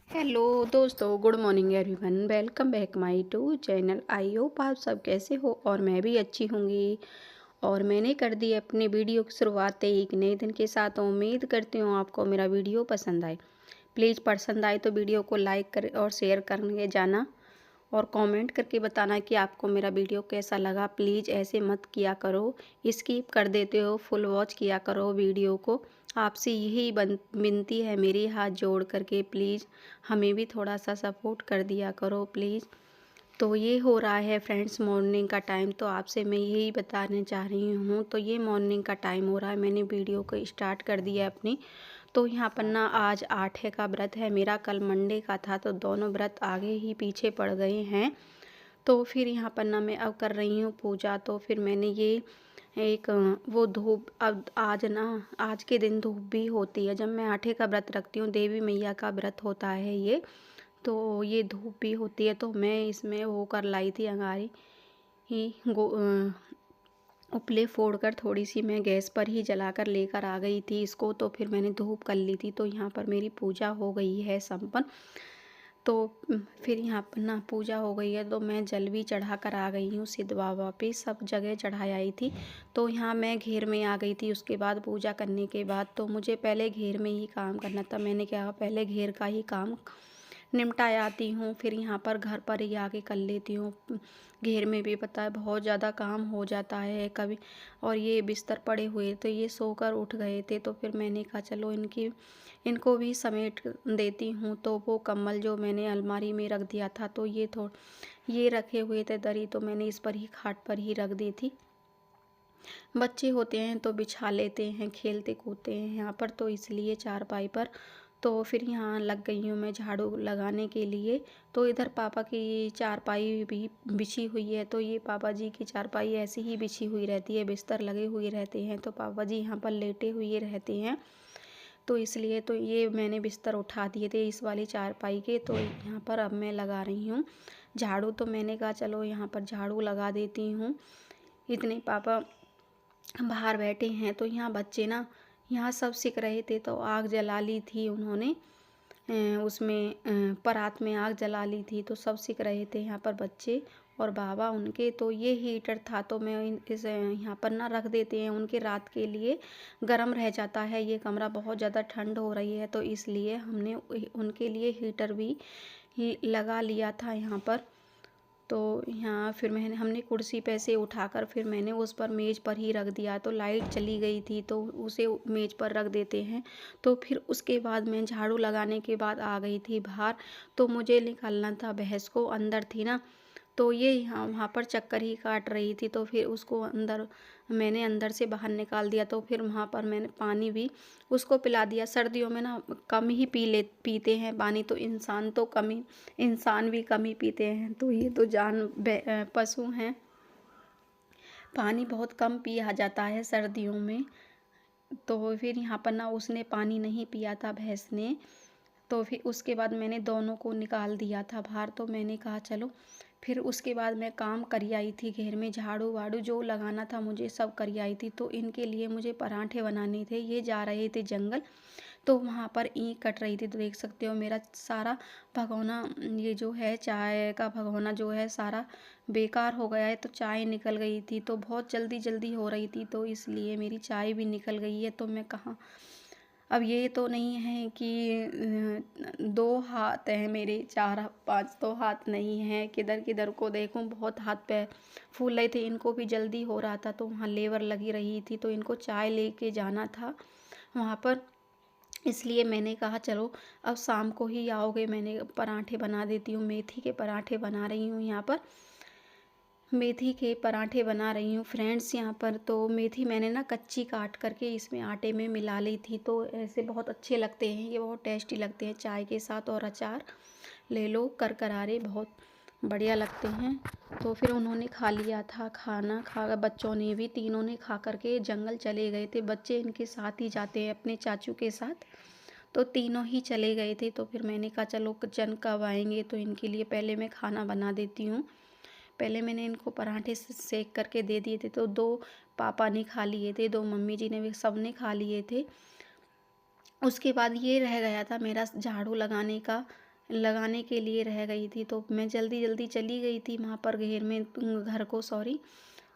Hello दोस्तों, good morning everyone. Welcome back my to channel. I hope आप सब कैसे हो और मैं भी अच्छी होंगी। और मैंने कर दी अपनी वीडियो की शुरुआत एक नए दिन के साथ। उम्मीद करती हूँ आपको मेरा वीडियो पसंद आए। प्लीज़ पसंद आए तो वीडियो को लाइक कर और शेयर करके जाना और कमेंट करके बताना कि आपको मेरा वीडियो कैसा लगा। प्लीज़ ऐसे मत किया करो, स्किप कर देते हो, फुल वॉच किया करो वीडियो को। आपसे यही विनती है मेरी, हाथ जोड़ करके प्लीज़ हमें भी थोड़ा सा सपोर्ट कर दिया करो प्लीज़। तो ये हो रहा है फ्रेंड्स मॉर्निंग का टाइम, तो आपसे मैं यही बताने चाह रही हूँ। तो ये मॉर्निंग का टाइम हो रहा है, मैंने वीडियो को स्टार्ट कर दिया अपनी। तो यहाँ पर ना आज 8 का व्रत है मेरा, कल मंडे का था, तो दोनों व्रत आगे ही पीछे पड़ गए हैं। तो फिर यहाँ पर ना मैं अब कर रही हूँ पूजा। तो फिर मैंने ये एक वो धूप, अब आज ना आज के दिन धूप भी होती है। जब मैं 8 का व्रत रखती हूँ, देवी मैया का व्रत होता है ये, तो ये धूप भी होती है। तो मैं इसमें वो कर लाई थी अंगारी ही उपले फोड़कर थोड़ी सी मैं गैस पर ही जलाकर लेकर आ गई थी इसको। तो फिर मैंने धूप कर ली थी। तो यहाँ पर मेरी पूजा हो गई है संपन्न। तो फिर यहाँ पर ना पूजा हो गई है, तो मैं जल भी चढ़ा कर आ गई हूँ सिद्ध बाबा पे, सब जगह चढ़ाई आई थी। तो यहाँ मैं घेर में आ गई थी। उसके बाद पूजा करने के बाद तो मुझे पहले घेर में ही काम करना था। मैंने क्या, पहले घेर का ही काम निपटा आती हूँ, फिर यहाँ पर घर पर ही आके कर लेती हूँ। घेर में भी पता है बहुत ज़्यादा काम हो जाता है कभी। और ये बिस्तर पड़े हुए तो ये सोकर उठ गए थे, तो फिर मैंने कहा चलो इनको भी समेट देती हूँ। तो वो कम्बल जो मैंने अलमारी में रख दिया था, तो ये रखे हुए थे दरी, तो मैंने इस पर ही खाट पर ही रख दी थी। बच्चे होते हैं तो बिछा लेते हैं, खेलते कूदते हैं यहाँ पर, तो इसलिए चारपाई पर। तो फिर यहाँ लग गई हूँ मैं झाड़ू लगाने के लिए। तो इधर पापा की चारपाई भी बिछी हुई है। तो ये पापा जी की चारपाई ऐसी ही बिछी हुई रहती है, बिस्तर लगे हुए रहते हैं, तो पापा जी यहाँ पर लेटे हुए रहते हैं। तो इसलिए तो ये मैंने बिस्तर उठा दिए थे इस वाली चारपाई के। तो यहाँ पर अब मैं लगा रही हूँ झाड़ू। तो मैंने कहा चलो यहाँ पर झाड़ू लगा देती हूँ। इतने पापा बाहर बैठे हैं, तो यहाँ बच्चे ना यहाँ सब सीख रहे थे, तो आग जला ली थी उन्होंने। उसमें परात में आग जला ली थी, तो सब सीख रहे थे यहाँ पर बच्चे और बाबा उनके। तो ये हीटर था, तो मैं इस यहाँ पर ना रख देते हैं उनके, रात के लिए गर्म रह जाता है ये कमरा, बहुत ज़्यादा ठंड हो रही है, तो इसलिए हमने उनके लिए हीटर भी लगा लिया था यहाँ पर। तो यहाँ फिर हमने कुर्सी पे से उठाकर फिर मैंने उस पर मेज़ पर ही रख दिया। तो लाइट चली गई थी, तो उसे मेज़ पर रख देते हैं। तो फिर उसके बाद मैं झाड़ू लगाने के बाद आ गई थी बाहर। तो मुझे निकालना था भैंस को, अंदर थी ना, तो ये यहाँ वहाँ पर चक्कर ही काट रही थी। तो फिर उसको मैंने अंदर से बाहर निकाल दिया। तो फिर वहाँ पर मैंने पानी भी उसको पिला दिया। सर्दियों में ना कम ही पीते हैं पानी, तो इंसान भी कम ही पीते हैं। तो ये तो पशु हैं, पानी बहुत कम पिया जाता है सर्दियों में। तो फिर यहाँ पर ना उसने पानी नहीं पिया था भैंस ने। तो फिर उसके बाद मैंने दोनों को निकाल दिया था बाहर। तो मैंने कहा चलो, फिर उसके बाद मैं काम करी आई थी घेर में, झाड़ू वाड़ू जो लगाना था मुझे सब करी आई थी। तो इनके लिए मुझे पराठे बनाने थे, ये जा रहे थे जंगल, तो वहाँ पर ईंख कट रही थी। तो देख सकते हो मेरा सारा भगोना, ये जो है चाय का भगोना जो है सारा बेकार हो गया है। तो चाय निकल गई थी, तो बहुत जल्दी जल्दी हो रही थी, तो इसलिए मेरी चाय भी निकल गई है। तो मैं कहाँ, अब ये तो नहीं है कि 2 हाथ हैं मेरे, 4 5 तो हाथ नहीं है, किधर किधर को देखूं, बहुत हाथ पैर फूल रहे थे। इनको भी जल्दी हो रहा था, तो वहाँ लेबर लगी रही थी, तो इनको चाय लेके जाना था वहाँ पर। इसलिए मैंने कहा चलो अब शाम को ही आओगे, मैंने पराठे बना देती हूँ, मेथी के पराठे बना रही हूँ यहाँ पर, मेथी के पराठे बना रही हूँ फ्रेंड्स यहाँ पर। तो मेथी मैंने ना कच्ची काट करके इसमें आटे में मिला ली थी, तो ऐसे बहुत अच्छे लगते हैं, ये बहुत टेस्टी लगते हैं चाय के साथ। और अचार ले लो करकरारे, बहुत बढ़िया लगते हैं। तो फिर उन्होंने खा लिया था, खाना खा बच्चों ने भी, तीनों ने खा करके जंगल चले गए थे। बच्चे इनके साथ ही जाते हैं अपने चाचू के साथ, तो तीनों ही चले गए थे। तो फिर मैंने कहा चलो जन कब आएंगे, तो इनके लिए पहले मैं खाना बना देती हूँ। पहले मैंने इनको पराठे सेक करके दे दिए थे, तो 2 पापा ने खा लिए थे, 2 मम्मी जी ने भी, सब ने खा लिए थे। उसके बाद ये रह गया था मेरा झाड़ू लगाने का लगाने के लिए रह गई थी, तो मैं जल्दी जल्दी चली गई थी वहाँ पर घेर में, घर को सॉरी।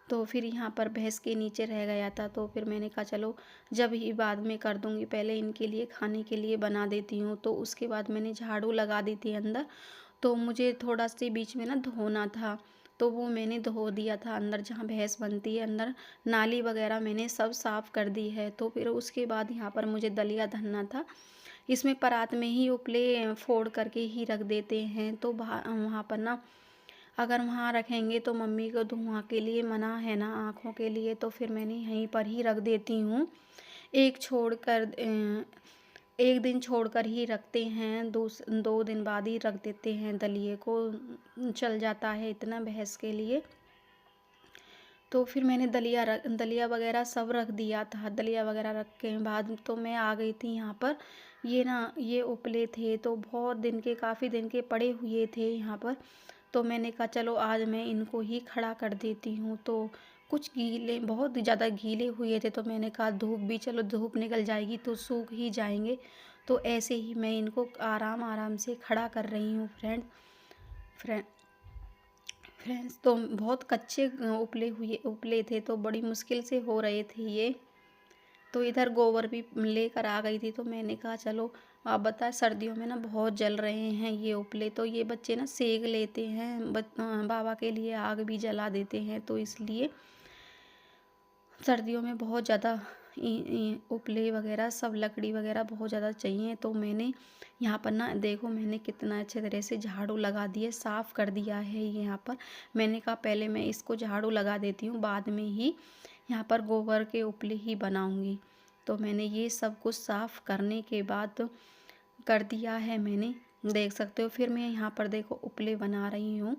तो फिर यहाँ पर भैंस के नीचे रह गया था, तो फिर मैंने कहा चलो जब ही बाद में कर दूँगी, पहले इनके लिए खाने के लिए बना देती हूँ। तो उसके बाद मैंने झाड़ू लगा दी थी अंदर। तो मुझे थोड़ा सा बीच में ना धोना था, तो वो मैंने धो दिया था अंदर जहाँ भैंस बनती है, अंदर नाली वगैरह मैंने सब साफ़ कर दी है। तो फिर उसके बाद यहाँ पर मुझे दलिया धरना था। इसमें परात में ही उपले फोड़ करके ही रख देते हैं, तो वहाँ पर ना अगर वहाँ रखेंगे तो मम्मी को धुआं के लिए मना है ना, आँखों के लिए, तो फिर मैंने यहीं पर ही रख देती हूँ। एक छोड़ कर 1 दिन छोड़कर ही रखते हैं, 2 दिन बाद ही रख देते हैं दलिये को, चल जाता है इतना भैंस के लिए। तो फिर मैंने दलिया वगैरह सब रख दिया था। दलिया वगैरह रख के बाद तो मैं आ गई थी यहाँ पर। ये उपले थे तो बहुत दिन के, काफ़ी दिन के पड़े हुए थे यहाँ पर। तो मैंने कहा चलो आज मैं इनको ही खड़ा कर देती हूँ। तो कुछ गीले, बहुत ज़्यादा गीले हुए थे, तो मैंने कहा धूप भी, चलो धूप निकल जाएगी तो सूख ही जाएंगे। तो ऐसे ही मैं इनको आराम आराम से खड़ा कर रही हूँ फ्रेंड्स। तो बहुत कच्चे उपले थे, तो बड़ी मुश्किल से हो रहे थे ये। तो इधर गोबर भी लेकर आ गई थी, तो मैंने कहा चलो, आप बता सर्दियों में ना बहुत जल रहे हैं ये उपले, तो ये बच्चे ना सेक लेते हैं, बाबा के लिए आग भी जला देते हैं, तो इसलिए सर्दियों में बहुत ज़्यादा उपले वगैरह सब लकड़ी वगैरह बहुत ज़्यादा चाहिए। तो मैंने यहाँ पर ना देखो, मैंने कितना अच्छे तरह से झाड़ू लगा दिए, साफ़ कर दिया है यहाँ पर। मैंने कहा पहले मैं इसको झाड़ू लगा देती हूँ, बाद में ही यहाँ पर गोबर के उपले ही बनाऊँगी। तो मैंने ये सब कुछ साफ़ करने के बाद कर दिया है मैंने, देख सकते हो। फिर मैं यहाँ पर देखो उपले बना रही हूँ।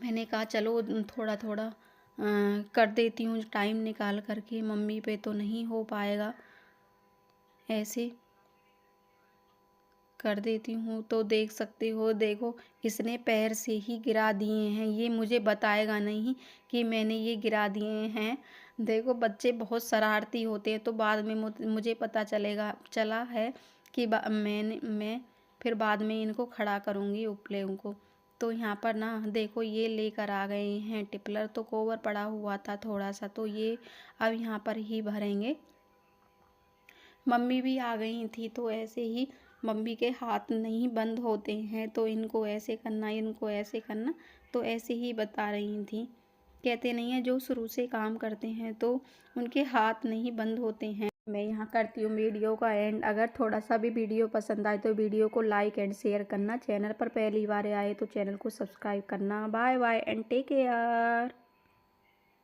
मैंने कहा चलो थोड़ा थोड़ा कर देती हूँ टाइम निकाल करके, मम्मी पे तो नहीं हो पाएगा, ऐसे कर देती हूँ। तो देख सकते हो, देखो इसने पैर से ही गिरा दिए हैं, ये मुझे बताएगा नहीं कि मैंने ये गिरा दिए हैं। देखो बच्चे बहुत शरारती होते हैं, तो बाद में मुझे पता चला है कि मैं फिर बाद में इनको खड़ा करूँगी उपले को। तो यहाँ पर ना देखो ये लेकर आ गए हैं टिपलर, तो गोबर पड़ा हुआ था थोड़ा सा, तो ये अब यहाँ पर ही भरेंगे। मम्मी भी आ गई थी, तो ऐसे ही मम्मी के हाथ नहीं बंद होते हैं, तो इनको ऐसे करना, इनको ऐसे करना, तो ऐसे ही बता रही थी। कहते नहीं है जो शुरू से काम करते हैं तो उनके हाथ नहीं बंद होते हैं। मैं यहाँ करती हूँ वीडियो का एंड। अगर थोड़ा सा भी वीडियो पसंद आए तो वीडियो को लाइक एंड शेयर करना। चैनल पर पहली बार आए तो चैनल को सब्सक्राइब करना। Bye bye and take care.